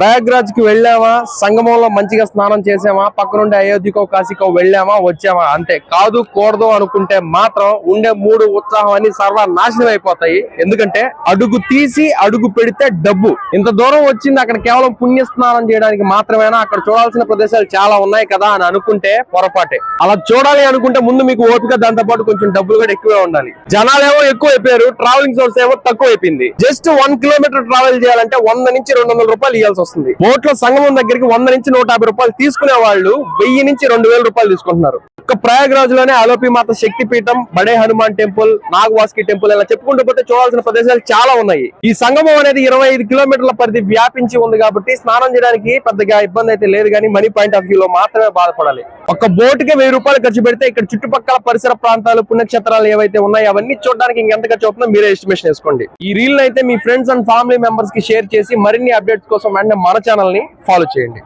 ప్రయాగ్రాజ్ కి వెళ్ళామా, సంగమంలో మంచిగా స్నానం చేసామా, పక్కనుండే అయోధ్యకో కాశీకో వెళ్ళామా వచ్చామా అంతే. కాదు కూడదు అనుకుంటే మాత్రం ఉండే మూడు ఉత్సాహం అన్ని సర్వనాశనం అయిపోతాయి. ఎందుకంటే అడుగు తీసి అడుగు పెడితే డబ్బు. ఇంత దూరం వచ్చింది అక్కడ కేవలం పుణ్య స్నానం చేయడానికి మాత్రమేనా, అక్కడ చూడాల్సిన ప్రదేశాలు చాలా ఉన్నాయి కదా అని అనుకుంటే పొరపాటే. అలా చూడాలి అనుకుంటే ముందు మీకు ఓపిక, దాంతో పాటు కొంచెం డబ్బులు కూడా ఎక్కువే ఉండాలి. జనాలేమో ఎక్కువ అయిపోయారు, ట్రావెలింగ్ సోర్స్ ఏమో తక్కువ అయిపోయింది. జస్ట్ 1 కిలోమీటర్ ట్రావెల్ చేయాలంటే 100 నుంచి 200 రూపాయలు ఇవ్వాల్సి వస్తుంది. బోట్ లో సంగమం దగ్గరికి 100 నుంచి 150 రూపాయలు తీసుకునే వాళ్ళు 1000 నుంచి 2000 రూపాయలు తీసుకుంటున్నారు. ఒక్క ప్రయాగ్రాజ్ లోనే అలోపి మాత శక్తి పీఠం, బడే హనుమాన్ టెంపుల్, నాగవాస్కి టెంపుల్ ఇలా చెప్పుకుంటూ పోతే చూడాల్సిన ప్రదేశాలు చాలా ఉన్నాయి. ఈ సంగమం అనేది 25 కిలోమీటర్ల పరిధి వ్యాపించి ఉంది కాబట్టి స్నానం చేయడానికి పెద్దగా ఇబ్బంది అయితే లేదు, కానీ మనీ పాయింట్ ఆఫ్ వ్యూ లో మాత్రమే బాధపడాలి. ఒక్క బోట్ కి 1000 రూపాయలు ఖర్చు పెడితే ఇక్కడ చుట్టుపక్కల పరిసర ప్రాంతాలు, పుణ్యక్షేత్రాలు ఏవైతే ఉన్నాయో అవన్నీ చూడడానికి ఇంకెంత ఖర్చు అవుతుందో మీరే ఎస్టిమేషన్ వేసుకోండి. ఈ రీల్ అయితే మీ ఫ్రెండ్స్ అండ్ ఫ్యామిలీ మెంబర్స్ కి షేర్ చేసి మరిన్ని అప్డేట్స్ కోసం వెంటనే మన ఛానల్ ని ఫాలో చేయండి.